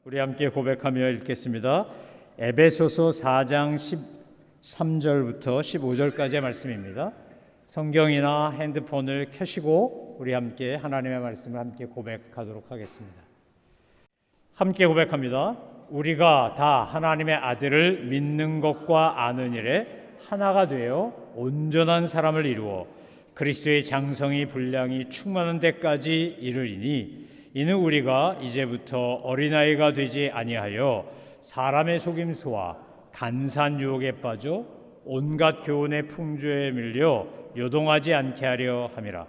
우리 함께 고백하며 읽겠습니다. 에베소서 4장 13절부터 15절까지의 말씀입니다. 성경이나 핸드폰을 켜시고 우리 함께 하나님의 말씀을 함께 고백하도록 하겠습니다. 함께 고백합니다. 우리가 다 하나님의 아들을 믿는 것과 아는 일에 하나가 되어 온전한 사람을 이루어 그리스도의 장성이 분량이 충만한 데까지 이르리니 이는 우리가 이제부터 어린아이가 되지 아니하여 사람의 속임수와 간사한 유혹에 빠져 온갖 교훈의 풍조에 밀려 요동하지 않게 하려 함이라.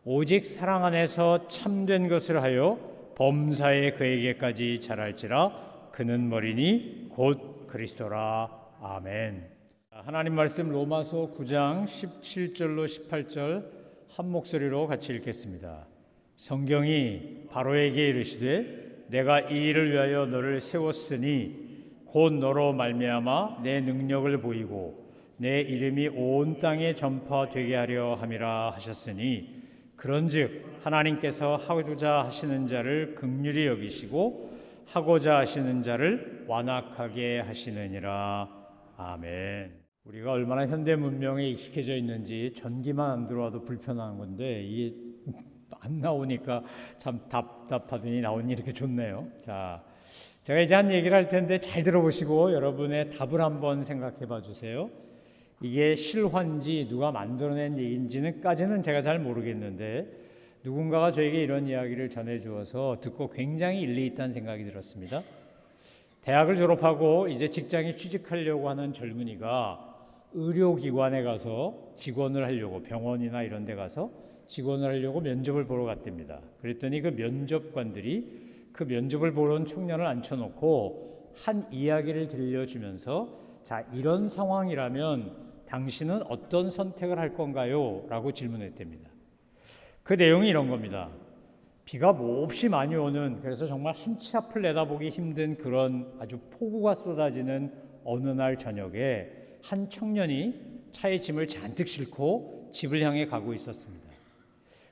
오직 사랑 안에서 참된 것을 하여 범사에 그에게까지 자랄지라. 그는 머리니 곧 그리스도라. 아멘. 하나님 말씀 로마서 9장 17절로 18절 한 목소리로 같이 읽겠습니다. 성경이 바로에게 이르시되 내가 이 일을 위하여 너를 세웠으니 곧 너로 말미암아 내 능력을 보이고 내 이름이 온 땅에 전파되게 하려 함이라 하셨으니 그런즉 하나님께서 하고자 하시는 자를 긍휼히 여기시고 하고자 하시는 자를 완악하게 하시느니라. 아멘. 우리가 얼마나 현대 문명에 익숙해져 있는지 전기만 안 들어와도 불편한 건데 이게 안 나오니까 참 답답하더니 나오니 이렇게 좋네요. 자, 제가 이제 한 얘기를 할 텐데 잘 들어보시고 여러분의 답을 한번 생각해 봐 주세요. 이게 실화인지 누가 만들어낸 얘기인지는까지는 제가 잘 모르겠는데 누군가가 저에게 이런 이야기를 전해 주어서 듣고 굉장히 일리 있다는 생각이 들었습니다. 대학을 졸업하고 이제 직장에 취직하려고 하는 젊은이가 의료기관에 가서 직원을 하려고 병원이나 이런 데 가서 직원을 하려고 면접을 보러 갔답니다. 그랬더니 그 면접관들이 그 면접을 보러 온 청년을 앉혀놓고 한 이야기를 들려주면서 자, 이런 상황이라면 당신은 어떤 선택을 할 건가요? 라고 질문했답니다. 그 내용이 이런 겁니다. 비가 몹시 많이 오는, 그래서 정말 한 치 앞을 내다보기 힘든 그런 아주 폭우가 쏟아지는 어느 날 저녁에 한 청년이 차에 짐을 잔뜩 싣고 집을 향해 가고 있었습니다.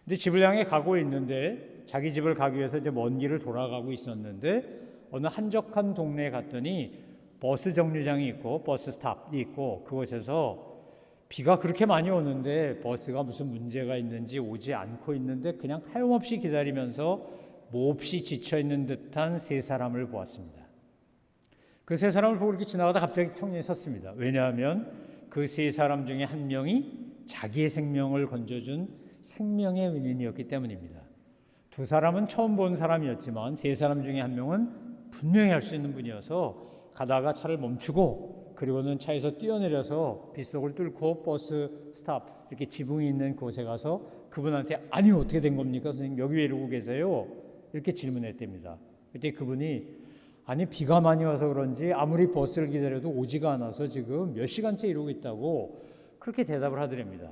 근데 집을 향해 가고 있는데 자기 집을 가기 위해서 이제 먼 길을 돌아가고 있었는데 어느 한적한 동네에 갔더니 버스 정류장이 있고 버스 스탑이 있고 그곳에서 비가 그렇게 많이 오는데 버스가 무슨 문제가 있는지 오지 않고 있는데 그냥 하염없이 기다리면서 몹시 지쳐있는 듯한 세 사람을 보았습니다. 그 세 사람을 보고 이렇게 지나가다 갑자기 청년이 섰습니다. 왜냐하면 그 세 사람 중에 한 명이 자기의 생명을 건져준 생명의 은인이었기 때문입니다. 두 사람은 처음 본 사람이었지만 세 사람 중에 한 명은 분명히 알 수 있는 분이어서 가다가 차를 멈추고 그리고는 차에서 뛰어내려서 빗속을 뚫고 버스 스탑 이렇게 지붕이 있는 곳에 가서 그분한테 아니 어떻게 된 겁니까? 선생님 여기 왜 이러고 계세요? 이렇게 질문했답니다. 그때 그분이 아니 비가 많이 와서 그런지 아무리 버스를 기다려도 오지가 않아서 지금 몇 시간째 이러고 있다고 그렇게 대답을 하더랍니다.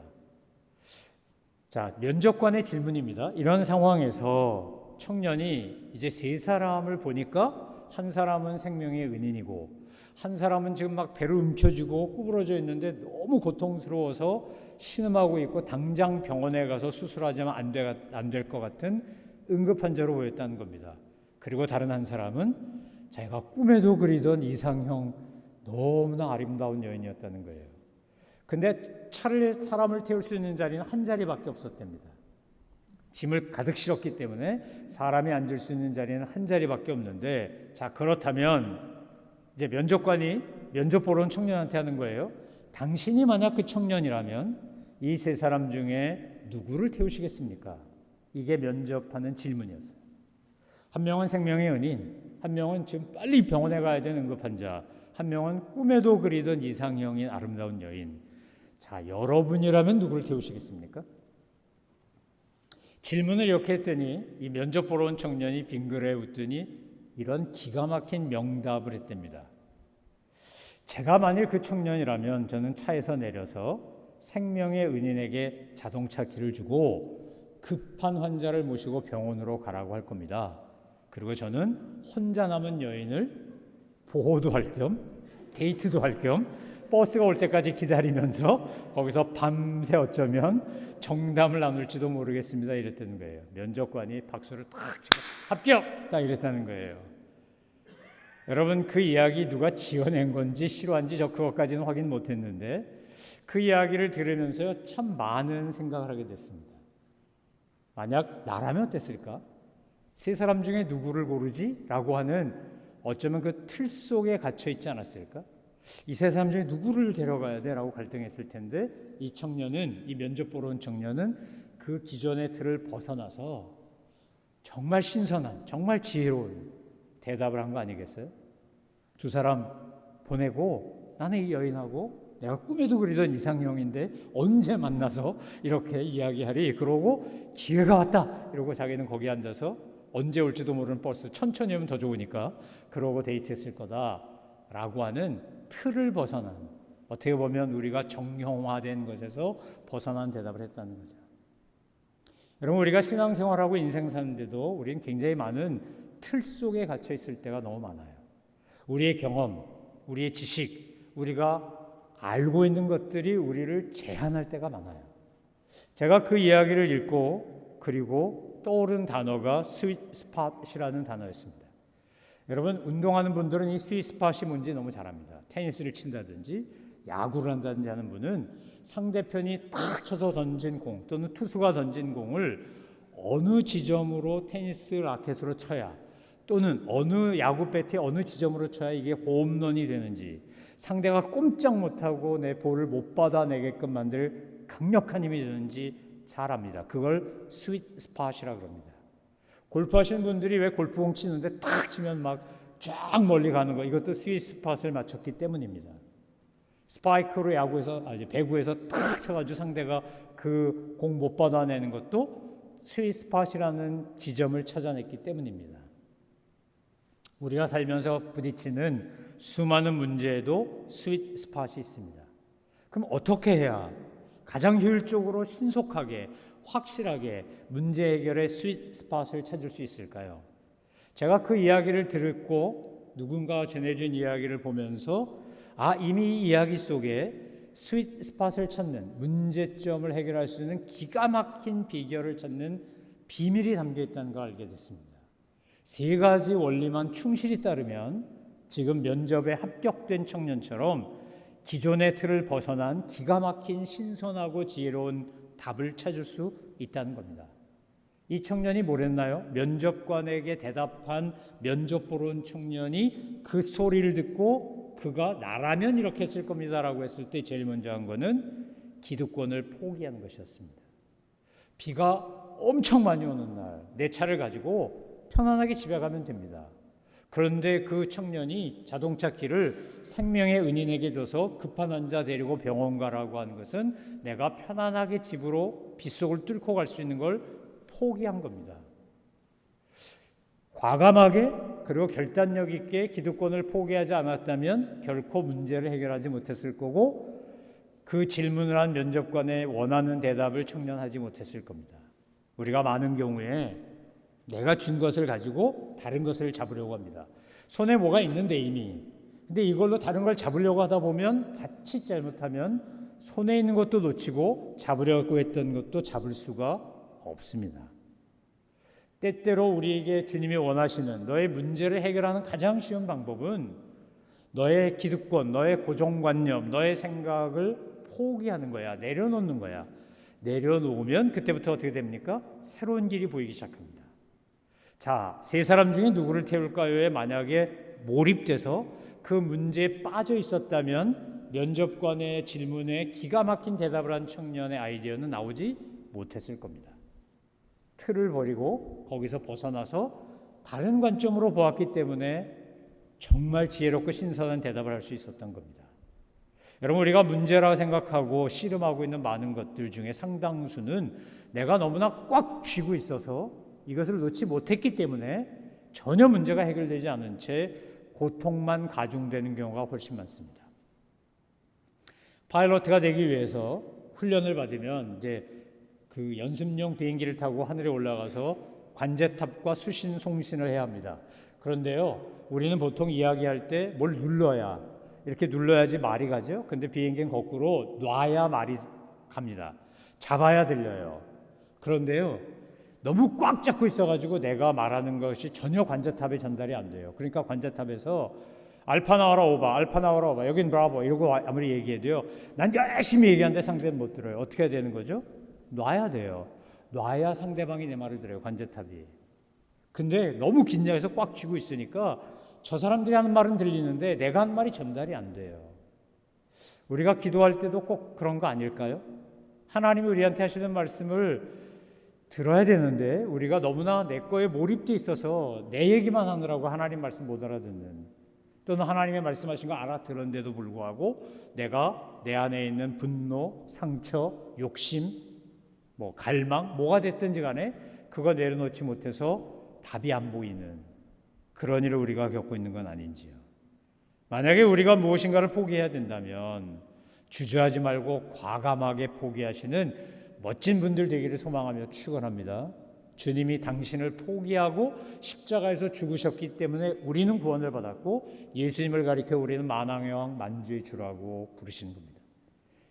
자, 면접관의 질문입니다. 이런 상황에서 청년이 이제 세 사람을 보니까 한 사람은 생명의 은인이고 한 사람은 지금 막 배를 움켜쥐고 구부러져 있는데 너무 고통스러워서 신음하고 있고 당장 병원에 가서 수술하자면 안 될 것 같은 응급환자로 보였다는 겁니다. 그리고 다른 한 사람은 자기가 꿈에도 그리던 이상형 너무나 아름다운 여인이었다는 거예요. 근데 사람을 태울 수 있는 자리는 한 자리밖에 없었답니다. 짐을 가득 실었기 때문에 사람이 앉을 수 있는 자리는 한 자리밖에 없는데 자, 그렇다면 이제 면접관이 면접 보러 온 청년한테 하는 거예요. 당신이 만약 그 청년이라면 이 세 사람 중에 누구를 태우시겠습니까? 이게 면접하는 질문이었어요. 한 명은 생명의 은인, 한 명은 지금 빨리 병원에 가야 되는 응급환자, 한 명은 꿈에도 그리던 이상형인 아름다운 여인. 자, 여러분이라면 누구를 태우시겠습니까? 질문을 이렇게 했더니 이 면접 보러 온 청년이 빙그레 웃더니 이런 기가 막힌 명답을 했답니다. 제가 만일 그 청년이라면 저는 차에서 내려서 생명의 은인에게 자동차 키를 주고 급한 환자를 모시고 병원으로 가라고 할 겁니다. 그리고 저는 혼자 남은 여인을 보호도 할 겸 데이트도 할 겸 버스가 올 때까지 기다리면서 거기서 밤새 어쩌면 정담을 나눌지도 모르겠습니다 이랬다는 거예요. 면접관이 박수를 탁 치고 합격! 딱 이랬다는 거예요. 여러분, 그 이야기 누가 지어낸 건지 실화인지 저 그것까지는 확인 못했는데 그 이야기를 들으면서 참 많은 생각을 하게 됐습니다. 만약 나라면 어땠을까? 세 사람 중에 누구를 고르지? 라고 하는 어쩌면 그 틀 속에 갇혀 있지 않았을까? 이 세 사람 중에 누구를 데려가야 돼? 라고 갈등했을 텐데 이 청년은, 이 면접 보러 온 청년은 그 기존의 틀을 벗어나서 정말 신선한, 정말 지혜로운 대답을 한 거 아니겠어요? 두 사람 보내고 나는 이 여인하고 내가 꿈에도 그리던 이상형인데 언제 만나서 이렇게 이야기하리? 그러고 기회가 왔다 이러고 자기는 거기 앉아서 언제 올지도 모르는 버스 천천히 오면 더 좋으니까 그러고 데이트했을 거다라고 하는 틀을 벗어난, 어떻게 보면 우리가 정형화된 것에서 벗어난 대답을 했다는 거죠. 여러분, 우리가 신앙생활하고 인생 사는데도 우리는 굉장히 많은 틀 속에 갇혀 있을 때가 너무 많아요. 우리의 경험, 우리의 지식, 우리가 알고 있는 것들이 우리를 제한할 때가 많아요. 제가 그 이야기를 읽고 그리고 떠오른 단어가 스윗 스팟이라는 단어였습니다. 여러분, 운동하는 분들은 이 스윗 스팟이 뭔지 너무 잘 압니다. 테니스를 친다든지 야구를 한다든지 하는 분은 상대편이 탁 쳐서 던진 공 또는 투수가 던진 공을 어느 지점으로 테니스 라켓으로 쳐야 또는 어느 야구 배트에 어느 지점으로 쳐야 이게 홈런이 되는지, 상대가 꼼짝 못하고 내 볼을 못 받아내게끔 만들 강력한 힘이 되는지 잘 압니다. 그걸 스윗 스팟이라고 합니다. 골프하시는 분들이 왜 골프공 치는데 탁 치면 막 쫙 멀리 가는 거, 이것도 스윗 스팟을 맞췄기 때문입니다. 스파이크로 야구에서 배구에서 탁 쳐가지고 상대가 그 공 못 받아내는 것도 스윗 스팟이라는 지점을 찾아냈기 때문입니다. 우리가 살면서 부딪히는 수많은 문제에도 스윗 스팟이 있습니다. 그럼 어떻게 해야 가장 효율적으로 신속하게 확실하게 문제 해결의 스윗 스팟을 찾을 수 있을까요? 제가 그 이야기를 듣고 누군가 전해준 이야기를 보면서 이미 이 이야기 속에 스윗 스팟을 찾는, 문제점을 해결할 수 있는 기가 막힌 비결을 찾는 비밀이 담겨 있다는 걸 알게 됐습니다. 세 가지 원리만 충실히 따르면 지금 면접에 합격된 청년처럼 기존의 틀을 벗어난 기가 막힌 신선하고 지혜로운 답을 찾을 수 있다는 겁니다. 이 청년이 뭐랬나요? 면접관에게 대답한 면접 보러 온 청년이 그 소리를 듣고 그가 나라면 이렇게 했을 겁니다라고 했을 때 제일 먼저 한 거는 기득권을 포기하는 것이었습니다. 비가 엄청 많이 오는 날 내 차를 가지고 편안하게 집에 가면 됩니다. 그런데 그 청년이 자동차 키를 생명의 은인에게 줘서 급한 환자 데리고 병원 가라고 하는 것은 내가 편안하게 집으로 빗속을 뚫고 갈 수 있는 걸 포기한 겁니다. 과감하게 그리고 결단력 있게 기득권을 포기하지 않았다면 결코 문제를 해결하지 못했을 거고 그 질문을 한 면접관의 원하는 대답을 청년하지 못했을 겁니다. 우리가 많은 경우에 내가 준 것을 가지고 다른 것을 잡으려고 합니다. 손에 뭐가 있는데 이미. 근데 이걸로 다른 걸 잡으려고 하다 보면 자칫 잘못하면 손에 있는 것도 놓치고 잡으려고 했던 것도 잡을 수가 없습니다. 때때로 우리에게 주님이 원하시는 너의 문제를 해결하는 가장 쉬운 방법은 너의 기득권, 너의 고정관념, 너의 생각을 포기하는 거야. 내려놓는 거야. 내려놓으면 그때부터 어떻게 됩니까? 새로운 길이 보이기 시작합니다. 자, 세 사람 중에 누구를 태울까요에 만약에 몰입돼서 그 문제에 빠져 있었다면 면접관의 질문에 기가 막힌 대답을 한 청년의 아이디어는 나오지 못했을 겁니다. 틀을 버리고 거기서 벗어나서 다른 관점으로 보았기 때문에 정말 지혜롭고 신선한 대답을 할 수 있었던 겁니다. 여러분, 우리가 문제라고 생각하고 씨름하고 있는 많은 것들 중에 상당수는 내가 너무나 꽉 쥐고 있어서 이것을 놓지 못했기 때문에 전혀 문제가 해결되지 않은 채 고통만 가중되는 경우가 훨씬 많습니다. 파일럿가 되기 위해서 훈련을 받으면 이제 그 연습용 비행기를 타고 하늘에 올라가서 관제탑과 수신 송신을 해야 합니다. 그런데요, 우리는 보통 이야기할 때 뭘 눌러야, 이렇게 눌러야지 말이 가죠. 근데 비행기는 거꾸로 놔야 말이 갑니다. 잡아야 들려요. 그런데요, 너무 꽉 잡고 있어가지고 내가 말하는 것이 전혀 관제탑에 전달이 안 돼요. 그러니까 관제탑에서 알파 나와라 오바, 알파 나와라 오바, 여긴 브라보 이러고 아무리 얘기해도요, 난 열심히 얘기하는데 상대는 못 들어요. 어떻게 해야 되는 거죠? 놔야 돼요. 놔야 상대방이 내 말을 들어요. 관제탑이. 근데 너무 긴장해서 꽉 쥐고 있으니까 저 사람들이 하는 말은 들리는데 내가 하는 말이 전달이 안 돼요. 우리가 기도할 때도 꼭 그런 거 아닐까요? 하나님이 우리한테 하시는 말씀을 들어야 되는데 우리가 너무나 내 거에 몰입돼 있어서 내 얘기만 하느라고 하나님 말씀 못 알아듣는, 또는 하나님의 말씀하신 거 알아들었는데도 불구하고 내가 내 안에 있는 분노, 상처, 욕심, 갈망, 뭐가 됐든지 간에 그거 내려놓지 못해서 답이 안 보이는 그런 일을 우리가 겪고 있는 건 아닌지요. 만약에 우리가 무엇인가를 포기해야 된다면 주저하지 말고 과감하게 포기하시는 멋진 분들 되기를 소망하며 축원합니다. 주님이 당신을 포기하고 십자가에서 죽으셨기 때문에 우리는 구원을 받았고, 예수님을 가리켜 우리는 만왕의 왕 만주의 주라고 부르시는 겁니다.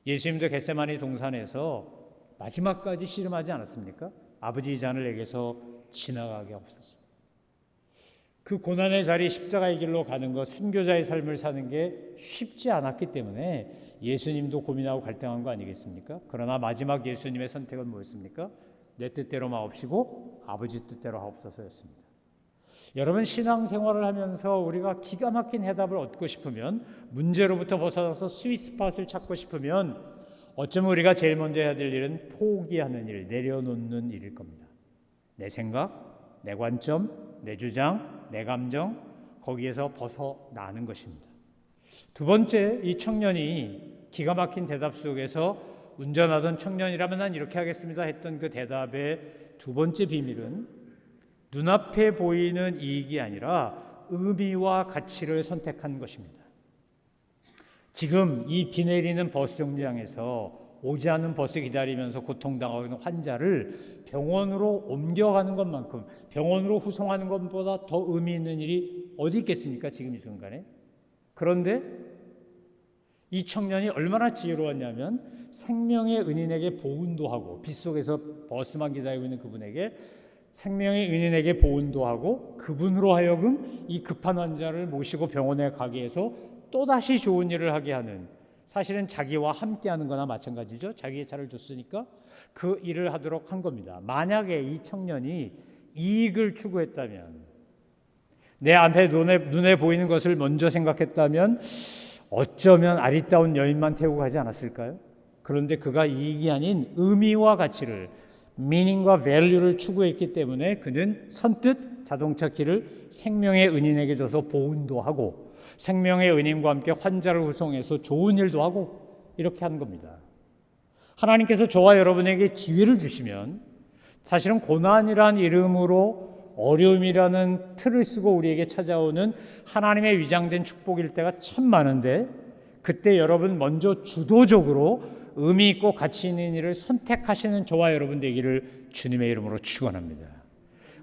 예수님도 겟세마니 동산에서 마지막까지 씨름하지 않았습니까? 아버지 이 잔을 내게서 지나가게 하옵소서. 그 고난의 자리, 십자가의 길로 가는 것, 순교자의 삶을 사는 게 쉽지 않았기 때문에 예수님도 고민하고 갈등한 거 아니겠습니까? 그러나 마지막 예수님의 선택은 뭐였습니까? 내 뜻대로 마옵시고 아버지 뜻대로 하옵소서였습니다. 여러분, 신앙생활을 하면서 우리가 기가 막힌 해답을 얻고 싶으면, 문제로부터 벗어나서 스윗스팟을 찾고 싶으면 어쩌면 우리가 제일 먼저 해야 될 일은 포기하는 일, 내려놓는 일일 겁니다. 내 생각, 내 관점, 내 주장, 내 감정, 거기에서 벗어나는 것입니다. 두 번째, 이 청년이 기가 막힌 대답 속에서 운전하던 청년이라면 난 이렇게 하겠습니다 했던 그 대답의 두 번째 비밀은 눈앞에 보이는 이익이 아니라 의미와 가치를 선택한 것입니다. 지금 이 비 내리는 버스 정류장에서 오지 않는 버스 기다리면서 고통당하고 있는 환자를 병원으로 옮겨가는 것만큼, 병원으로 후송하는 것보다 더 의미 있는 일이 어디 있겠습니까? 지금 이 순간에. 그런데 이 청년이 얼마나 지혜로웠냐면 생명의 은인에게 보은도 하고, 빗속에서 버스만 기다리고 있는 그분에게 생명의 은인에게 보은도 하고, 그분으로 하여금 이 급한 환자를 모시고 병원에 가게 해서 또다시 좋은 일을 하게 하는, 사실은 자기와 함께하는 거나 마찬가지죠. 자기의 차를 줬으니까 그 일을 하도록 한 겁니다. 만약에 이 청년이 이익을 추구했다면, 내 앞에 눈에 보이는 것을 먼저 생각했다면 어쩌면 아리따운 여인만 태우고 가지 않았을까요? 그런데 그가 이익이 아닌 의미와 가치를, meaning과 value를 추구했기 때문에 그는 선뜻 자동차 키를 생명의 은인에게 줘서 보은도 하고, 생명의 은인과 함께 환자를 후송해서 좋은 일도 하고, 이렇게 한 겁니다. 하나님께서 저와 여러분에게 기회를 주시면, 사실은 고난이란 이름으로 어려움이라는 틀을 쓰고 우리에게 찾아오는 하나님의 위장된 축복일 때가 참 많은데, 그때 여러분 먼저 주도적으로 의미 있고 가치 있는 일을 선택하시는 저와 여러분 되기를 주님의 이름으로 축원합니다.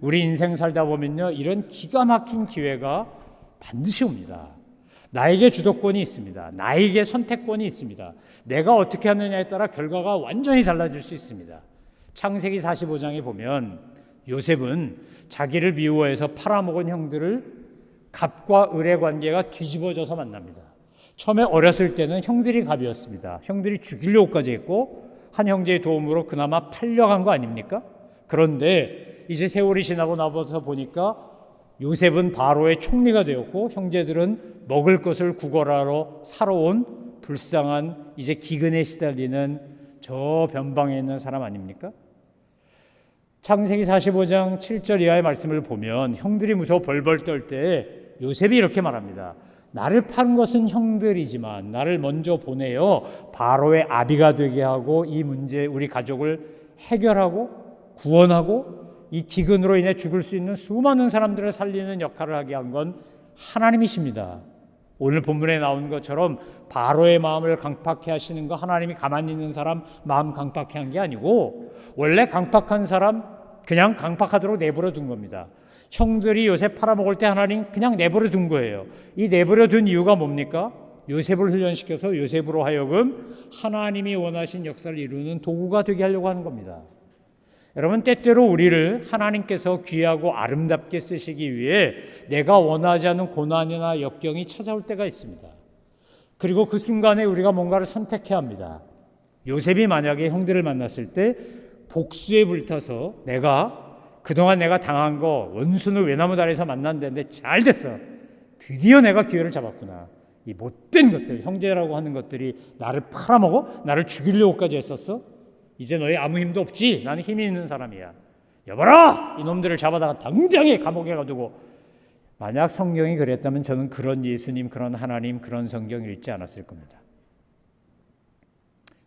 우리 인생 살다 보면요, 이런 기가 막힌 기회가 반드시 옵니다. 나에게 주도권이 있습니다. 나에게 선택권이 있습니다. 내가 어떻게 하느냐에 따라 결과가 완전히 달라질 수 있습니다. 창세기 45장에 보면 요셉은 자기를 미워해서 팔아먹은 형들을 갑과 을의 관계가 뒤집어져서 만납니다. 처음에 어렸을 때는 형들이 갑이었습니다. 형들이 죽이려고까지 했고 한 형제의 도움으로 그나마 팔려간 거 아닙니까? 그런데 이제 세월이 지나고 나서 보니까 요셉은 바로의 총리가 되었고 형제들은 먹을 것을 구걸하러 살아온 불쌍한 이제 기근에 시달리는 저 변방에 있는 사람 아닙니까? 창세기 45장 7절 이하의 말씀을 보면 형들이 무서워 벌벌 떨 때 요셉이 이렇게 말합니다. 나를 파는 것은 형들이지만 나를 먼저 보내어 바로의 아비가 되게 하고 이 문제 우리 가족을 해결하고 구원하고 이 기근으로 인해 죽을 수 있는 수많은 사람들을 살리는 역할을 하게 한 건 하나님이십니다. 오늘 본문에 나온 것처럼 바로의 마음을 강팍해 하시는 거 하나님이 가만히 있는 사람 마음 강팍해 한 게 아니고 원래 강팍한 사람 그냥 강팍하도록 내버려 둔 겁니다. 형들이 요셉 팔아먹을 때 하나님 그냥 내버려 둔 거예요. 이 내버려 둔 이유가 뭡니까? 요셉을 훈련시켜서 요셉으로 하여금 하나님이 원하신 역사를 이루는 도구가 되게 하려고 하는 겁니다. 여러분, 때때로 우리를 하나님께서 귀하고 아름답게 쓰시기 위해 내가 원하지 않는 고난이나 역경이 찾아올 때가 있습니다. 그리고 그 순간에 우리가 뭔가를 선택해야 합니다. 요셉이 만약에 형들을 만났을 때 복수에 불타서 그동안 내가 당한 거 원수는 외나무 다리에서 만난다는데 잘 됐어. 드디어 내가 기회를 잡았구나. 이 못된 것들, 형제라고 하는 것들이 나를 팔아먹어? 나를 죽이려고까지 했었어? 이제 너희 아무 힘도 없지? 나는 힘이 있는 사람이야. 여봐라! 이놈들을 잡아다가 당장에 감옥에 가두고. 만약 성경이 그랬다면 저는 그런 예수님, 그런 하나님, 그런 성경 읽지 않았을 겁니다.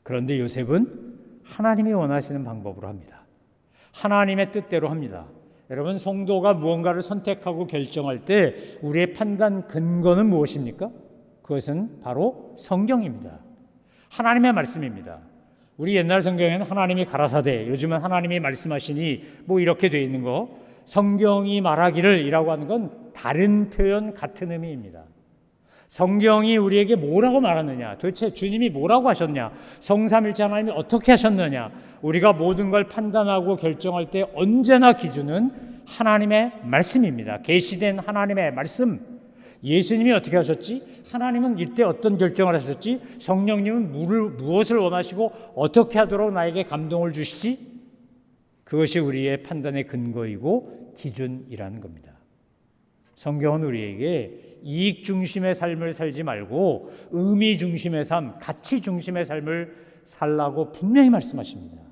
그런데 요셉은 하나님이 원하시는 방법으로 합니다. 하나님의 뜻대로 합니다. 여러분, 성도가 무언가를 선택하고 결정할 때 우리의 판단 근거는 무엇입니까? 그것은 바로 성경입니다. 하나님의 말씀입니다. 우리 옛날 성경에는 하나님이 가라사대, 요즘은 하나님이 말씀하시니 뭐 이렇게 되어 있는 거, 성경이 말하기를 이라고 하는 건 다른 표현 같은 의미입니다. 성경이 우리에게 뭐라고 말하느냐, 도대체 주님이 뭐라고 하셨냐, 성삼일체 하나님이 어떻게 하셨느냐, 우리가 모든 걸 판단하고 결정할 때 언제나 기준은 하나님의 말씀입니다. 계시된 하나님의 말씀. 예수님이 어떻게 하셨지? 하나님은 이때 어떤 결정을 하셨지? 성령님은 무엇을 원하시고 어떻게 하도록 나에게 감동을 주시지? 그것이 우리의 판단의 근거이고 기준이라는 겁니다. 성경은 우리에게 이익 중심의 삶을 살지 말고 의미 중심의 삶, 가치 중심의 삶을 살라고 분명히 말씀하십니다.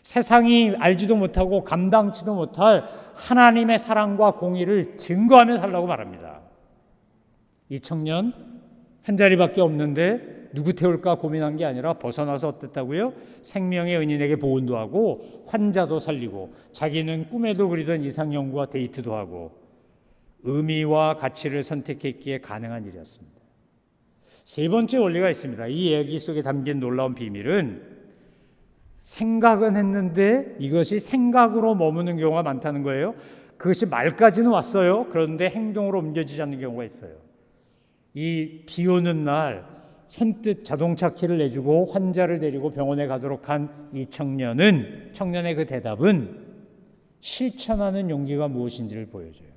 세상이 알지도 못하고 감당치도 못할 하나님의 사랑과 공의를 증거하며 살라고 말합니다. 이 청년 한 자리밖에 없는데 누구 태울까 고민한 게 아니라 벗어나서 어땠다고요? 생명의 은인에게 보온도 하고 환자도 살리고 자기는 꿈에도 그리던 이상형과 데이트도 하고 의미와 가치를 선택했기에 가능한 일이었습니다. 세 번째 원리가 있습니다. 이 얘기 속에 담긴 놀라운 비밀은 생각은 했는데 이것이 생각으로 머무는 경우가 많다는 거예요. 그것이 말까지는 왔어요. 그런데 행동으로 옮겨지지 않는 경우가 있어요. 이 비 오는 날 선뜻 자동차 키를 내주고 환자를 데리고 병원에 가도록 한 이 청년의 그 대답은 실천하는 용기가 무엇인지를 보여줘요.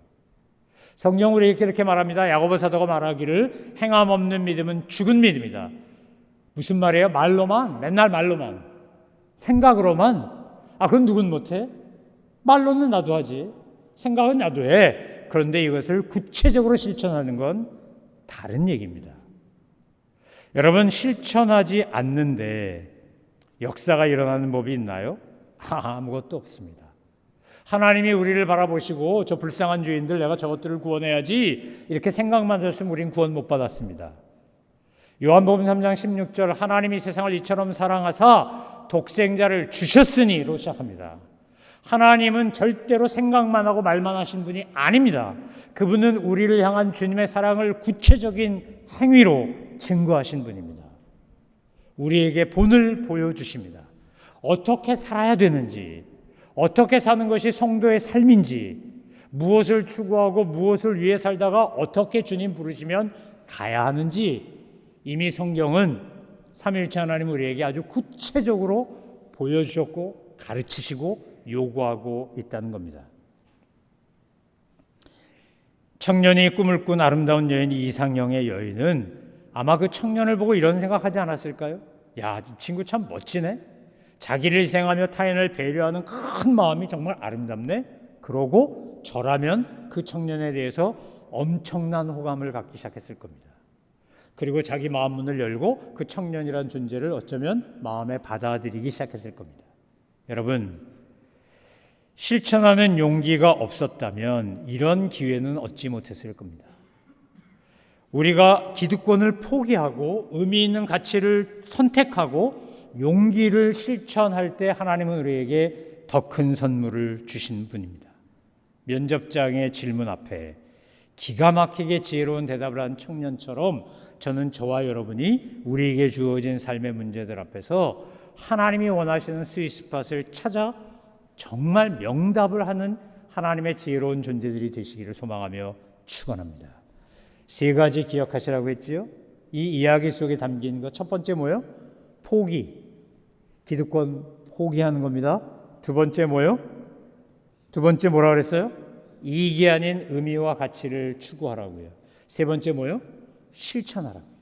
성경 우리에게 이렇게 말합니다. 야고보 사도가 말하기를 행함 없는 믿음은 죽은 믿음이다. 무슨 말이에요? 말로만, 맨날 말로만, 생각으로만. 그건 누군 못해? 말로는 나도 하지, 생각은 나도 해. 그런데 이것을 구체적으로 실천하는 건 다른 얘기입니다. 여러분, 실천하지 않는데 역사가 일어나는 법이 있나요? 아무것도 없습니다. 하나님이 우리를 바라보시고 저 불쌍한 죄인들 내가 저것들을 구원해야지 이렇게 생각만 하셨으면 우린 구원 못 받았습니다. 요한복음 3장 16절 하나님이 세상을 이처럼 사랑하사 독생자를 주셨으니로 시작합니다. 하나님은 절대로 생각만 하고 말만 하신 분이 아닙니다. 그분은 우리를 향한 주님의 사랑을 구체적인 행위로 증거하신 분입니다. 우리에게 본을 보여주십니다. 어떻게 살아야 되는지, 어떻게 사는 것이 성도의 삶인지, 무엇을 추구하고 무엇을 위해 살다가 어떻게 주님 부르시면 가야 하는지 이미 성경은 삼위일체 하나님 우리에게 아주 구체적으로 보여주셨고 가르치시고 요구하고 있다는 겁니다. 청년이 꿈을 꾼 아름다운 여인 이상형의 여인은 아마 그 청년을 보고 이런 생각하지 않았을까요? 야, 이 친구 참 멋지네. 자기를 희생하며 타인을 배려하는 큰 마음이 정말 아름답네. 그러고 저라면 그 청년에 대해서 엄청난 호감을 갖기 시작했을 겁니다. 그리고 자기 마음 문을 열고 그 청년이란 존재를 어쩌면 마음에 받아들이기 시작했을 겁니다. 여러분, 실천하는 용기가 없었다면 이런 기회는 얻지 못했을 겁니다. 우리가 기득권을 포기하고 의미 있는 가치를 선택하고 용기를 실천할 때 하나님은 우리에게 더 큰 선물을 주신 분입니다. 면접장의 질문 앞에 기가 막히게 지혜로운 대답을 한 청년처럼 저는 저와 여러분이 우리에게 주어진 삶의 문제들 앞에서 하나님이 원하시는 스윗스팟을 찾아 정말 명답을 하는 하나님의 지혜로운 존재들이 되시기를 소망하며 축원합니다. 세 가지 기억하시라고 했지요. 이 이야기 속에 담긴 것 첫 번째 뭐요? 포기. 기득권 포기하는 겁니다. 두 번째 뭐요? 두 번째 뭐라 그랬어요? 이익이 아닌 의미와 가치를 추구하라고요. 세 번째 뭐요? 실천하라고요.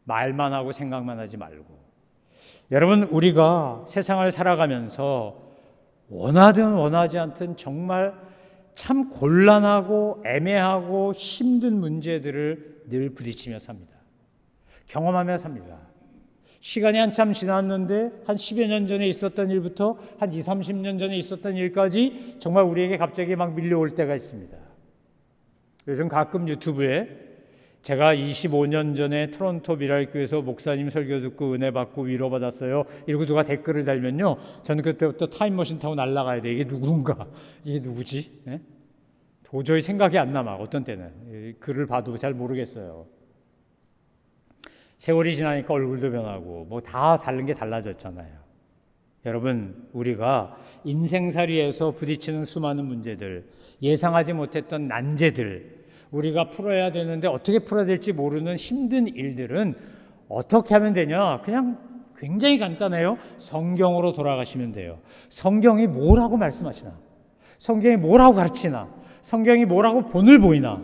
말만 하고 생각만 하지 말고. 여러분, 우리가 세상을 살아가면서 원하든 원하지 않든 정말 참 곤란하고 애매하고 힘든 문제들을 늘 부딪히며 삽니다. 경험하며 삽니다. 시간이 한참 지났는데 한 10여 년 전에 있었던 일부터 한 20, 30년 전에 있었던 일까지 정말 우리에게 갑자기 막 밀려올 때가 있습니다. 요즘 가끔 유튜브에 제가 25년 전에 토론토 미랄교에서 목사님 설교 듣고 은혜 받고 위로받았어요. 이러고 누가 댓글을 달면요, 저는 그때부터 타임머신 타고 날아가야 돼. 이게 누군가? 이게 누구지? 네? 도저히 생각이 안 남아. 어떤 때는 글을 봐도 잘 모르겠어요. 세월이 지나니까 얼굴도 변하고 뭐 다 다른 게 달라졌잖아요. 여러분, 우리가 인생살이에서 부딪히는 수많은 문제들, 예상하지 못했던 난제들, 우리가 풀어야 되는데 어떻게 풀어야 될지 모르는 힘든 일들은 어떻게 하면 되냐? 그냥 굉장히 간단해요. 성경으로 돌아가시면 돼요. 성경이 뭐라고 말씀하시나? 성경이 뭐라고 가르치나? 성경이 뭐라고 본을 보이나?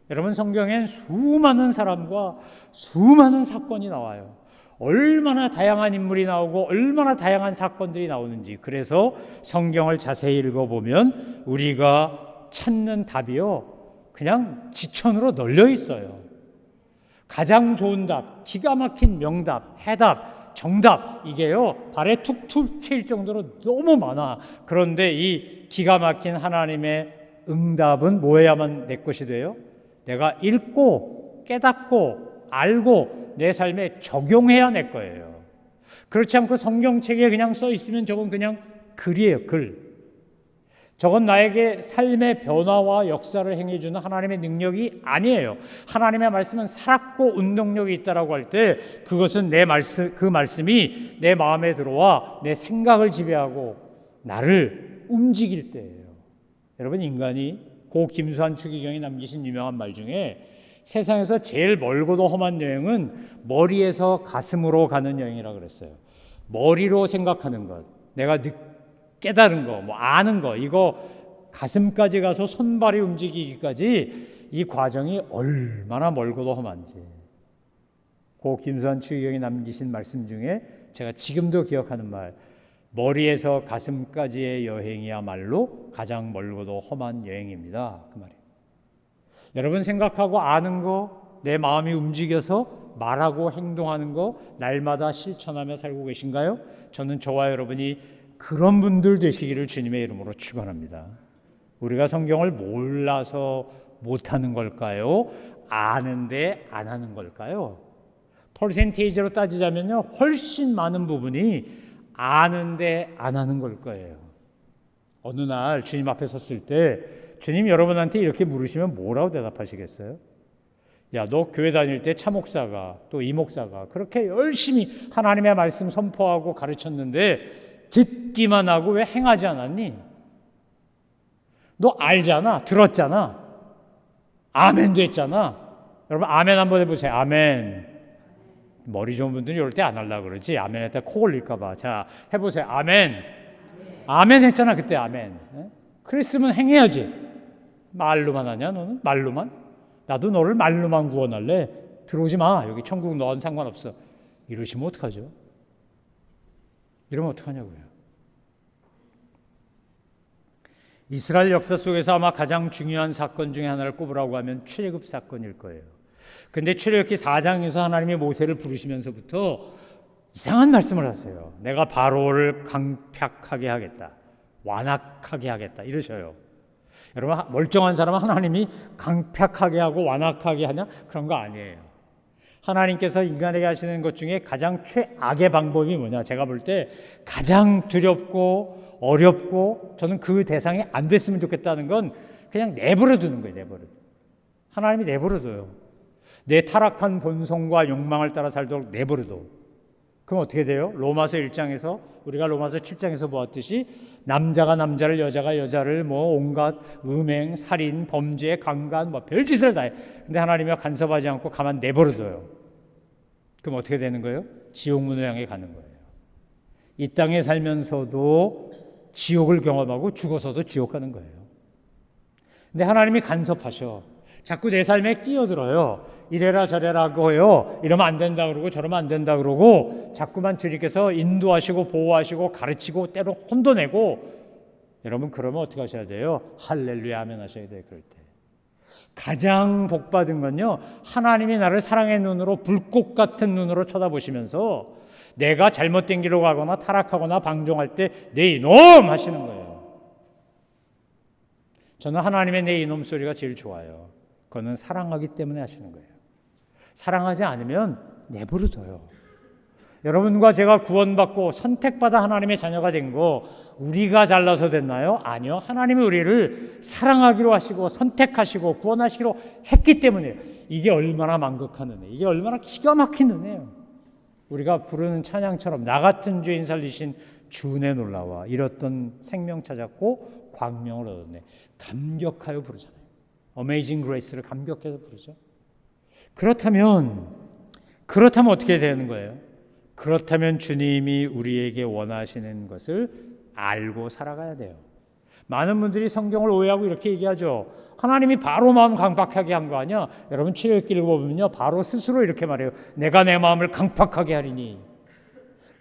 여러분, 성경엔 수많은 사람과 수많은 사건이 나와요. 얼마나 다양한 인물이 나오고 얼마나 다양한 사건들이 나오는지. 그래서 성경을 자세히 읽어보면 우리가 찾는 답이요, 그냥 지천으로 널려 있어요. 가장 좋은 답, 기가 막힌 명답, 해답, 정답, 이게요 발에 툭툭 칠 정도로 너무 많아. 그런데 이 기가 막힌 하나님의 응답은 뭐 해야만 내 것이 돼요? 내가 읽고 깨닫고 알고 내 삶에 적용해야 내 거예요. 그렇지 않고 성경책에 그냥 써 있으면 저건 그냥 글이에요, 글. 저건 나에게 삶의 변화와 역사를 행해주는 하나님의 능력이 아니에요. 하나님의 말씀은 살았고 운동력이 있다라고 할 때 그것은 그 말씀이 내 마음에 들어와 내 생각을 지배하고 나를 움직일 때예요. 여러분, 인간이 고 김수환 추기경이 남기신 유명한 말 중에 세상에서 제일 멀고도 험한 여행은 머리에서 가슴으로 가는 여행이라고 그랬어요. 머리로 생각하는 것, 내가 깨달은 거, 뭐 아는 거, 이거 가슴까지 가서 손발이 움직이기까지 이 과정이 얼마나 멀고도 험한지. 고 김수환 추기경이 남기신 말씀 중에 제가 지금도 기억하는 말, 머리에서 가슴까지의 여행이야말로 가장 멀고도 험한 여행입니다. 그 말이에요. 여러분, 생각하고 아는 거, 내 마음이 움직여서 말하고 행동하는 거 날마다 실천하며 살고 계신가요? 저는 저와 여러분이 그런 분들 되시기를 주님의 이름으로 축원합니다. 우리가 성경을 몰라서 못하는 걸까요? 아는데 안 하는 걸까요? 퍼센테이지로 따지자면요, 훨씬 많은 부분이 아는데 안 하는 걸 거예요. 어느 날 주님 앞에 섰을 때 주님 여러분한테 이렇게 물으시면 뭐라고 대답하시겠어요? 야, 너 교회 다닐 때 차 목사가 또 이 목사가 그렇게 열심히 하나님의 말씀 선포하고 가르쳤는데 듣기만 하고 왜 행하지 않았니? 너 알잖아, 들었잖아, 아멘도 했잖아. 여러분, 아멘 한번 해보세요. 아멘. 머리 좋은 분들이 이럴 때 안 하려고 그러지. 아멘 했다 코 올릴까 봐. 자, 해보세요. 아멘. 아멘 했잖아 그때. 아멘. 그랬으면 행해야지. 말로만 하냐 너는? 말로만? 나도 너를 말로만 구원할래. 들어오지 마. 여기 천국 너는 상관없어. 이러시면 어떡하죠? 이러면 어떡하냐고요. 이스라엘 역사 속에서 아마 가장 중요한 사건 중에 하나를 꼽으라고 하면 출애굽 사건일 거예요. 근데 출애굽기 4장에서 하나님이 모세를 부르시면서부터 이상한 말씀을 하세요. 내가 바로를 강팍하게 하겠다, 완악하게 하겠다 이러셔요. 여러분, 멀쩡한 사람은 하나님이 강팍하게 하고 완악하게 하냐? 그런 거 아니에요. 하나님께서 인간에게 하시는 것 중에 가장 최악의 방법이 뭐냐? 제가 볼 때 가장 두렵고 어렵고 저는 그 대상이 안 됐으면 좋겠다는 건 그냥 내버려 두는 거예요. 내버려. 하나님이 내버려 둬요. 내 타락한 본성과 욕망을 따라 살도록 내버려 둬. 그럼 어떻게 돼요? 로마서 1장에서 우리가 로마서 7장에서 보았듯이 남자가 남자를 여자가 여자를 뭐 온갖 음행, 살인, 범죄, 강간 뭐 별짓을 다 해. 근데 하나님이 간섭하지 않고 가만 내버려둬요. 그럼 어떻게 되는 거예요? 지옥문을 향해 가는 거예요. 이 땅에 살면서도 지옥을 경험하고 죽어서도 지옥 가는 거예요. 근데 하나님이 간섭하셔. 자꾸 내 삶에 끼어들어요. 이래라 저래라고 해요. 이러면 안 된다 그러고 저러면 안 된다 그러고 자꾸만 주님께서 인도하시고 보호하시고 가르치고 때로 혼도내고. 여러분 그러면 어떻게 하셔야 돼요? 할렐루야 아멘 하셔야 돼요. 그럴 때 가장 복받은 건요, 하나님이 나를 사랑의 눈으로 불꽃 같은 눈으로 쳐다보시면서 내가 잘못된 길로 가거나 타락하거나 방종할 때 내 이놈 하시는 거예요. 저는 하나님의 내 이놈 소리가 제일 좋아요. 그거는 사랑하기 때문에 하시는 거예요. 사랑하지 않으면 내버려둬요. 여러분과 제가 구원받고 선택받아 하나님의 자녀가 된 거 우리가 잘나서 됐나요? 아니요. 하나님이 우리를 사랑하기로 하시고 선택하시고 구원하시기로 했기 때문이에요. 이게 얼마나 만극한 은혜, 이게 얼마나 기가 막힌 은혜예요. 우리가 부르는 찬양처럼 나 같은 죄인 살리신 주 은혜 놀라와 이렇던 생명 찾았고 광명을 얻었네. 감격하여 부르잖아요. 어메이징 그레이스를 감격해서 부르죠. 그렇다면 어떻게 되는 거예요? 그렇다면 주님이 우리에게 원하시는 것을 알고 살아가야 돼요. 많은 분들이 성경을 오해하고 이렇게 얘기하죠. 하나님이 바로 마음 강박하게 한 거 아니야? 여러분 출애굽기를 보면요, 바로 스스로 이렇게 말해요. 내가 내 마음을 강박하게 하리니.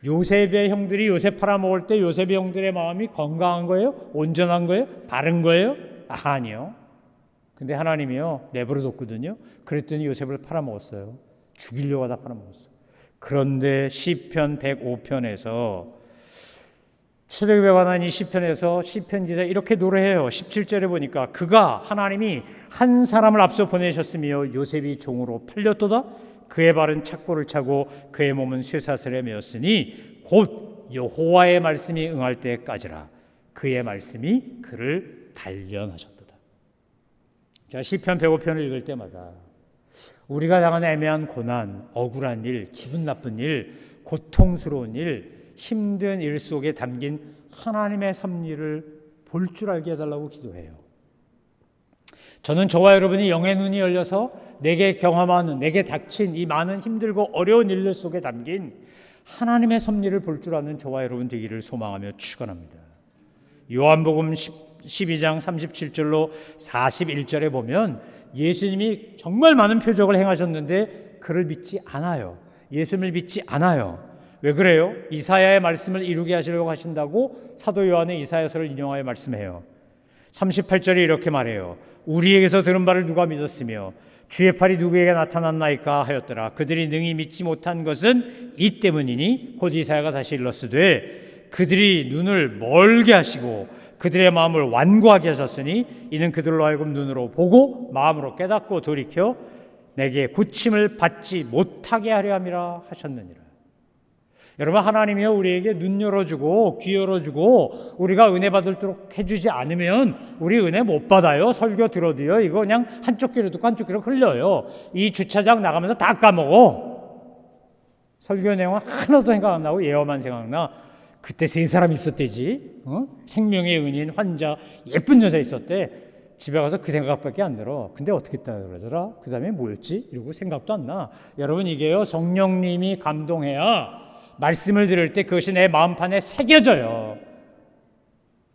요셉의 형들이 요셉 팔아먹을 때 요셉의 형들의 마음이 건강한 거예요? 온전한 거예요? 바른 거예요? 아니요. 근데 하나님이요 내버려뒀거든요. 그랬더니 요셉을 팔아먹었어요. 죽이려고 하다 팔아먹었어요. 그런데 시편 105편에서 출애굽에 관한 이 시편에서 시편 기자 이렇게 노래해요. 17절에 보니까 그가 하나님이 한 사람을 앞서 보내셨으며 요셉이 종으로 팔렸도다. 그의 발은 착고를 차고 그의 몸은 쇠사슬에 매었으니 곧 여호와의 말씀이 응할 때까지라. 그의 말씀이 그를 단련하셨도다. 자, 시편 105편을 읽을 때마다 우리가 당하는 애매한 고난, 억울한 일, 기분 나쁜 일, 고통스러운 일, 힘든 일 속에 담긴 하나님의 섭리를 볼 줄 알게 해달라고 기도해요. 저는 저와 여러분이 영의 눈이 열려서 내게 경험하는, 내게 닥친 이 많은 힘들고 어려운 일들 속에 담긴 하나님의 섭리를 볼 줄 아는 저와 여러분 되기를 소망하며 축원합니다. 요한복음 12장 37절로 41절에 보면 예수님이 정말 많은 표적을 행하셨는데 그를 믿지 않아요. 예수님을 믿지 않아요. 왜 그래요? 이사야의 말씀을 이루게 하시려고 하신다고 사도 요한의 이사야서를 인용하여 말씀해요. 38절에 이렇게 말해요. 우리에게서 들은 바를 누가 믿었으며 주의 팔이 누구에게 나타났나이까 하였더라. 그들이 능히 믿지 못한 것은 이 때문이니 곧 이사야가 다시 일렀으되 그들이 눈을 멀게 하시고 그들의 마음을 완고하게 하셨으니 이는 그들로 하여금 눈으로 보고 마음으로 깨닫고 돌이켜 내게 고침을 받지 못하게 하려 함이라 하셨느니라. 여러분 하나님이요 우리에게 눈 열어주고 귀 열어주고 우리가 은혜 받도록 해주지 않으면 우리 은혜 못 받아요. 설교 들어도요 이거 그냥 한쪽 귀로 듣고 한쪽 귀로 흘려요. 이 주차장 나가면서 다 까먹어. 설교 내용은 하나도 생각 안 나고 예어만 생각나. 그때 세 사람 있었대지. 생명의 은인 환자 예쁜 여자 있었대. 집에 가서 그 생각밖에 안 들어. 근데 어떻게 했다 그러더라. 그 다음에 뭐였지? 이러고 생각도 안 나. 여러분 이게요 성령님이 감동해야 말씀을 들을 때 그것이 내 마음판에 새겨져요.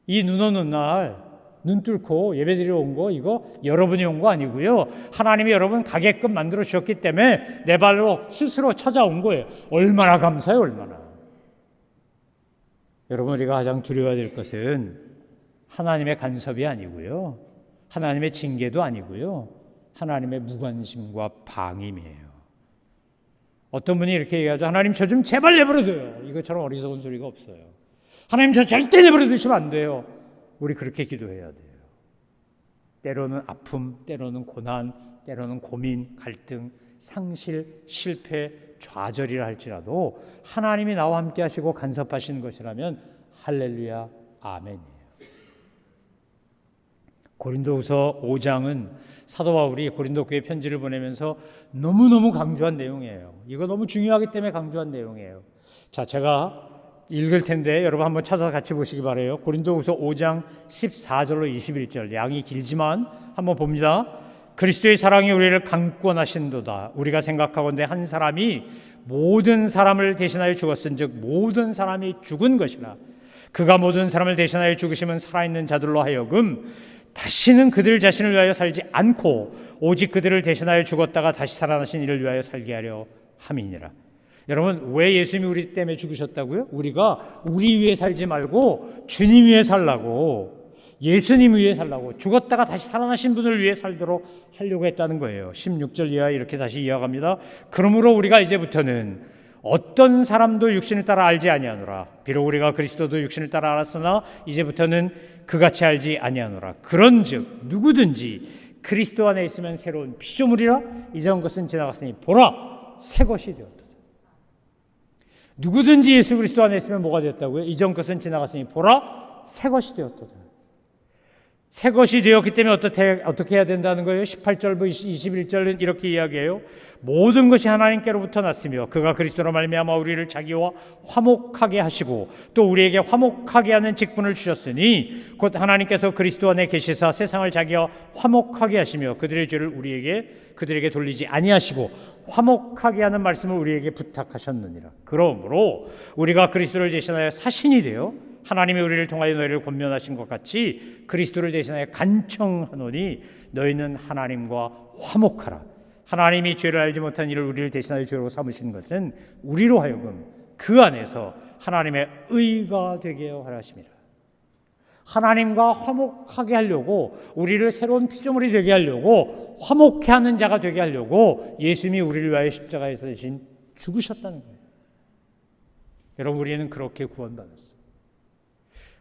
이 눈 오는 날 눈 뚫고 예배드리러 온 거 이거 여러분이 온 거 아니고요. 하나님이 여러분 가게끔 만들어 주셨기 때문에 내 발로 스스로 찾아온 거예요. 얼마나 감사해요. 얼마나. 여러분 우리가 가장 두려워야 될 것은 하나님의 간섭이 아니고요. 하나님의 징계도 아니고요. 하나님의 무관심과 방임이에요. 어떤 분이 이렇게 얘기하죠. 하나님 저 좀 제발 내버려둬요. 이것처럼 어리석은 소리가 없어요. 하나님 저 절대 내버려두시면 안 돼요. 우리 그렇게 기도해야 돼요. 때로는 아픔, 때로는 고난, 때로는 고민, 갈등, 상실, 실패, 좌절이라 할지라도 하나님이 나와 함께 하시고 간섭하시는 것이라면 할렐루야 아멘이에요. 고린도후서 5장은 사도 바울이 고린도 교회 편지를 보내면서 너무너무 강조한 내용이에요. 이거 너무 중요하기 때문에 강조한 내용이에요. 자, 제가 읽을 텐데 여러분 한번 찾아서 같이 보시기 바라요. 고린도후서 5장 14절로 21절, 양이 길지만 한번 봅니다. 그리스도의 사랑이 우리를 강권하신도다. 우리가 생각하건대 한 사람이 모든 사람을 대신하여 죽었은즉 모든 사람이 죽은 것이라. 그가 모든 사람을 대신하여 죽으심은 살아있는 자들로 하여금 다시는 그들 자신을 위하여 살지 않고 오직 그들을 대신하여 죽었다가 다시 살아나신 이를 위하여 살게 하려 함이니라. 여러분, 왜 예수님이 우리 때문에 죽으셨다고요? 우리가 우리 위해 살지 말고 주님 위해 살라고, 예수님 위해 살라고, 죽었다가 다시 살아나신 분을 위해 살도록 하려고 했다는 거예요. 16절 이하 이렇게 다시 이어갑니다. 그러므로 우리가 이제부터는 어떤 사람도 육신을 따라 알지 아니하노라. 비록 우리가 그리스도도 육신을 따라 알았으나 이제부터는 그같이 알지 아니하노라. 그런즉 누구든지 그리스도 안에 있으면 새로운 피조물이라. 이전 것은 지나갔으니 보라 새 것이 되었다. 누구든지 예수 그리스도 안에 있으면 뭐가 되었다고요? 이전 것은 지나갔으니 보라 새 것이 되었다. 새 것이 되었기 때문에 어떻게 해야 된다는 거예요? 18절부터 21절은 이렇게 이야기해요. 모든 것이 하나님께로부터 났으며 그가 그리스도로 말미암아 우리를 자기와 화목하게 하시고 또 우리에게 화목하게 하는 직분을 주셨으니 곧 하나님께서 그리스도 안에 계시사 세상을 자기와 화목하게 하시며 그들의 죄를 그들에게 돌리지 아니하시고 화목하게 하는 말씀을 우리에게 부탁하셨느니라. 그러므로 우리가 그리스도를 대신하여 사신이 되어 하나님이 우리를 통하여 너희를 권면하신 것 같이 그리스도를 대신하여 간청하노니 너희는 하나님과 화목하라. 하나님이 죄를 알지 못한 이를 우리를 대신하여 죄로 삼으신 것은 우리로 하여금 그 안에서 하나님의 의가 되게 하려 하심이라. 하나님과 화목하게 하려고, 우리를 새로운 피조물이 되게 하려고, 화목해 하는 자가 되게 하려고 예수님이 우리를 위하여 십자가에서 대신 죽으셨다는 거예요. 여러분, 우리는 그렇게 구원받았어요.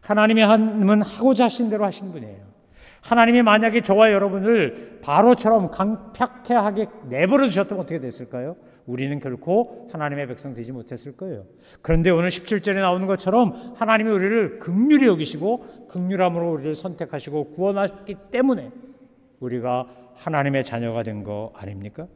하나님의 하나님은 하고자 하신 대로 하신 분이에요. 하나님이 만약에 저와 여러분을 바로처럼 강팍하게 내버려 두셨다면 어떻게 됐을까요? 우리는 결코 하나님의 백성 되지 못했을 거예요. 그런데 오늘 17절에 나오는 것처럼 하나님이 우리를 긍휼히 여기시고 긍휼함으로 우리를 선택하시고 구원하셨기 때문에 우리가 하나님의 자녀가 된 거 아닙니까?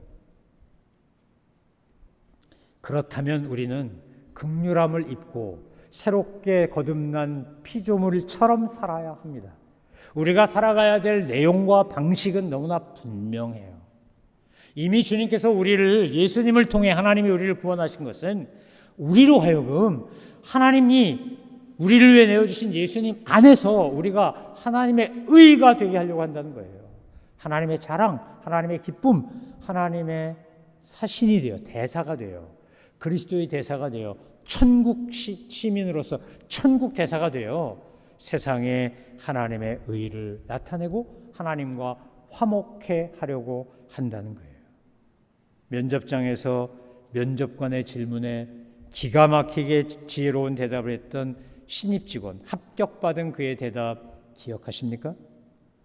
그렇다면 우리는 긍휼함을 입고 새롭게 거듭난 피조물처럼 살아야 합니다. 우리가 살아가야 될 내용과 방식은 너무나 분명해요. 이미 주님께서 예수님을 통해 하나님이 우리를 구원하신 것은 우리로 하여금 하나님이 우리를 위해 내어주신 예수님 안에서 우리가 하나님의 의가 되게 하려고 한다는 거예요. 하나님의 자랑, 하나님의 기쁨, 하나님의 사신이 되어 대사가 되어 그리스도의 대사가 되어 천국 시민으로서 천국 대사가 되어 세상에 하나님의 의를 나타내고 하나님과 화목해 하려고 한다는 거예요. 면접장에서 면접관의 질문에 기가 막히게 지혜로운 대답을 했던 신입 직원, 합격받은 그의 대답 기억하십니까?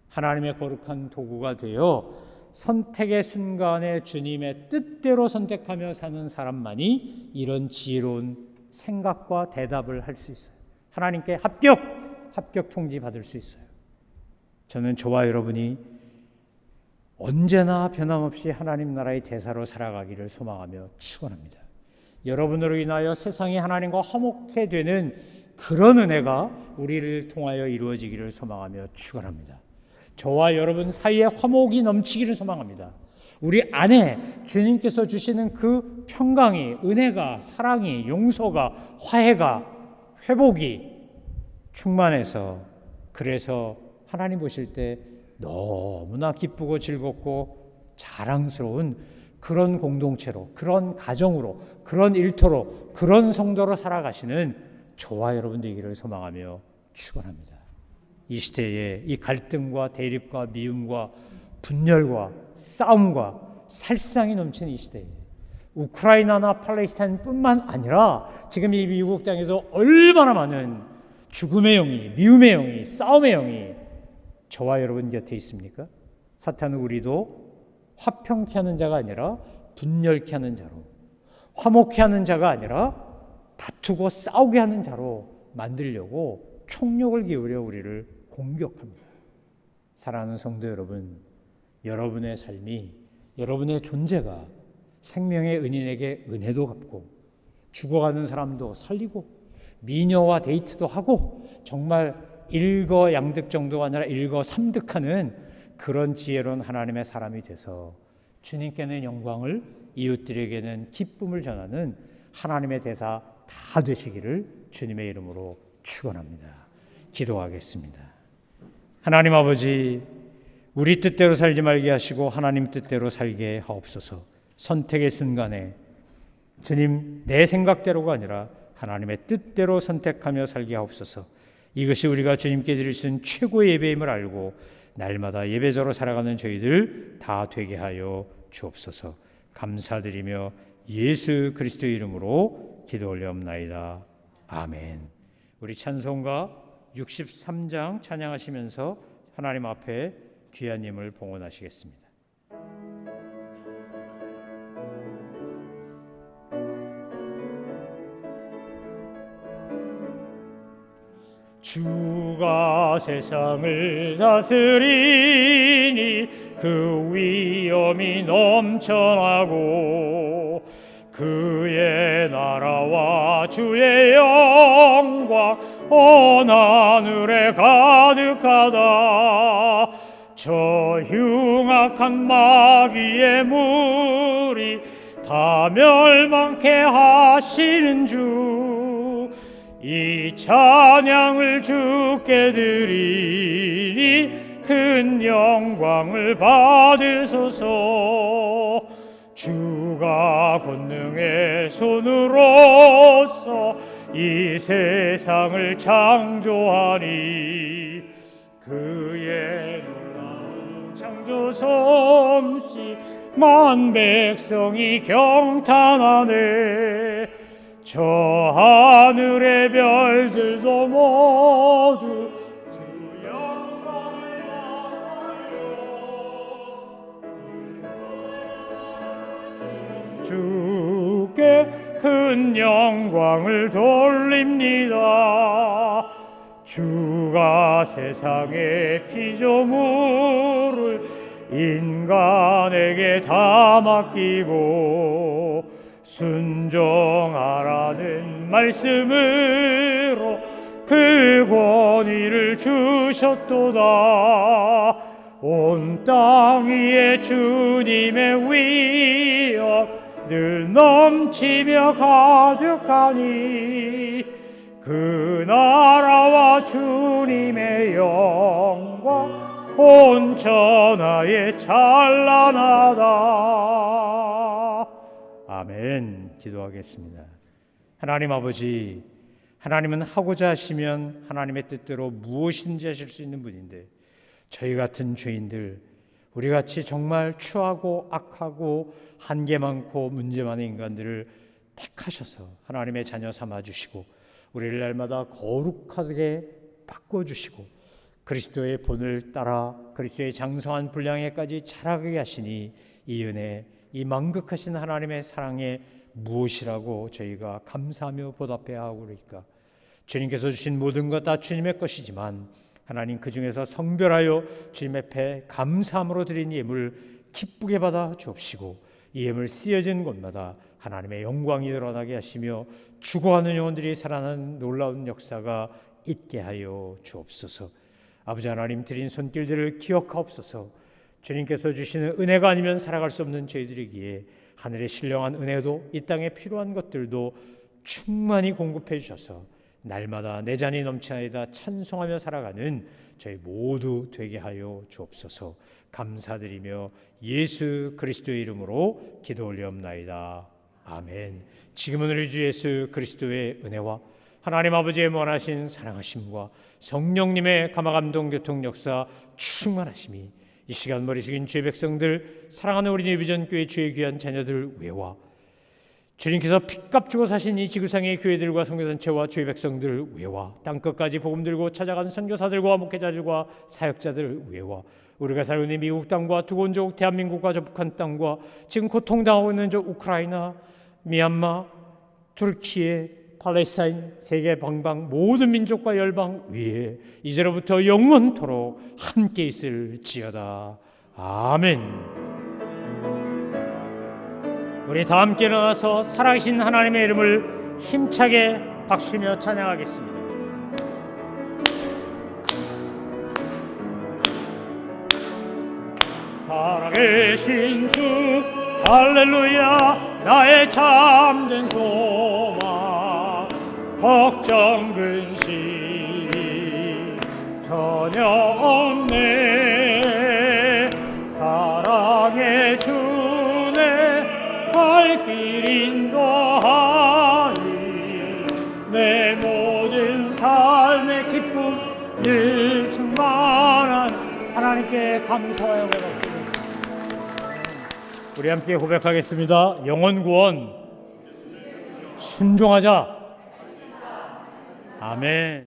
하나님의 거룩한 도구가 되어 선택의 순간에 주님의 뜻대로 선택하며 사는 사람만이 이런 지혜로운 생각과 대답을 할 수 있어요. 하나님께 합격 통지 받을 수 있어요. 저는 저와 여러분이 언제나 변함없이 하나님 나라의 대사로 살아가기를 소망하며 축원합니다. 여러분으로 인하여 세상이 하나님과 화목해 되는 그런 은혜가 우리를 통하여 이루어지기를 소망하며 축원합니다. 저와 여러분 사이에 화목이 넘치기를 소망합니다. 우리 안에 주님께서 주시는 그 평강이, 은혜가, 사랑이, 용서가, 화해가, 회복이 충만해서 그래서 하나님 보실 때 너무나 기쁘고 즐겁고 자랑스러운 그런 공동체로, 그런 가정으로, 그런 일터로, 그런 성도로 살아가시는 저와 여러분 되기를 소망하며 축원합니다. 이 시대에 이 갈등과 대립과 미움과 분열과 싸움과 살상이 넘치는 이 시대에 우크라이나나 팔레스타인뿐만 아니라 지금 이 미국 땅에도 얼마나 많은 죽음의 영이, 미움의 영이, 싸움의 영이 저와 여러분 곁에 있습니까? 사탄은 우리도 화평케 하는 자가 아니라 분열케 하는 자로, 화목케 하는 자가 아니라 다투고 싸우게 하는 자로 만들려고 총력을 기울여 우리를 공격합니다. 사랑하는 성도 여러분, 여러분의 삶이, 여러분의 존재가 생명의 은인에게 은혜도 갚고 죽어가는 사람도 살리고 미녀와 데이트도 하고 정말 일거양득 정도가 아니라 일거삼득하는 그런 지혜로운 하나님의 사람이 돼서 주님께는 영광을, 이웃들에게는 기쁨을 전하는 하나님의 대사 다 되시기를 주님의 이름으로 축원합니다. 기도하겠습니다. 하나님 아버지, 우리 뜻대로 살지 말게 하시고 하나님 뜻대로 살게 하옵소서. 선택의 순간에 주님, 내 생각대로가 아니라 하나님의 뜻대로 선택하며 살게 하옵소서. 이것이 우리가 주님께 드릴 수 있는 최고의 예배임을 알고 날마다 예배자로 살아가는 저희들 다 되게 하여 주옵소서. 감사드리며 예수 그리스도의 이름으로 기도 올려옵나이다. 아멘. 우리 찬송가 63장 찬양하시면서 하나님 앞에 귀한 힘을 봉헌하시겠습니다. 주가 세상을 다스리니 그 위엄이 넘쳐나고 그의 나라와 주의 영광 온 하늘에 가득하다. 저 흉악한 마귀의 무리 다 멸망케 하시는 주, 이 찬양을 주께 드리니 큰 영광을 받으소서. 주가 권능의 손으로서 이 세상을 창조하니 그의 놀라운 창조 솜씨 만 백성이 경탄하네. 저 하늘의 별들도 모두 주 영광을 받아요. 주께 큰 영광을 돌립니다. 주가 세상의 피조물을 인간에게 다 맡기고 순종하라는 말씀으로 그 권위를 주셨도다. 온 땅 위에 주님의 위엄 늘 넘치며 가득하니 그 나라와 주님의 영광 온 천하에 찬란하다. 아멘. 기도하겠습니다. 하나님 아버지, 하나님은 하고자 하시면 하나님의 뜻대로 무엇인지 하실 수 있는 분인데 저희 같은 죄인들, 우리같이 정말 추하고 악하고 한계 많고 문제 많은 인간들을 택하셔서 하나님의 자녀 삼아주시고 우리를 날마다 거룩하게 바꿔주시고 그리스도의 본을 따라 그리스도의 장성한 분량에까지 자라게 하시니 이 은혜, 이 만극하신 하나님의 사랑에 무엇이라고 저희가 감사하며 보답해야 하고 그러니까 주님께서 주신 모든 것 다 주님의 것이지만 하나님 그 중에서 성별하여 주님 앞에 감사함으로 드린 예물 기쁘게 받아 주옵시고 이 예물 쓰여진 곳마다 하나님의 영광이 드러나게 하시며 죽어가는 영혼들이 살아나는 놀라운 역사가 있게 하여 주옵소서. 아버지 하나님, 드린 손길들을 기억하옵소서. 주님께서 주시는 은혜가 아니면 살아갈 수 없는 저희들이기에 하늘의 신령한 은혜도 이 땅에 필요한 것들도 충만히 공급해 주셔서 날마다 내 잔이 넘치나이다 찬송하며 살아가는 저희 모두 되게 하여 주옵소서. 감사드리며 예수 그리스도의 이름으로 기도 올리옵나이다. 아멘. 지금은 우리 주 예수 그리스도의 은혜와 하나님 아버지의 원하신 사랑하심과 성령님의 감화감동 교통 역사 충만하심이 이 시간 머리 숙인 주의 백성들, 사랑하는 우리 뉴비전교회 주의 귀한 자녀들 외와 주님께서 피값 주고 사신 이 지구상의 교회들과 성교단체와 주의 백성들 외와 땅끝까지 복음 들고 찾아가는 선교사들과 목회자들과 사역자들 외와 우리가 살고 있는 미국 땅과 두곤족 대한민국과 저 북한 땅과 지금 고통당하고 있는 저 우크라이나, 미얀마, 투르키예, 팔레스타인, 세계 방방 모든 민족과 열방 위에 이제로부터 영원토록 함께 있을지어다. 아멘. 우리 다 함께 일어나서 살아계신 하나님의 이름을 힘차게 박수며 찬양하겠습니다. 살아계신 주 할렐루야 나의 참된 소망 걱정 근심 전혀 없네 사랑의 주내 발길 인도하니 내 모든 삶의 기쁨 늘 충만한 하나님께 감사하여 고백합니다. 우리 함께 고백하겠습니다. 영혼 구원 순종하자. 아멘.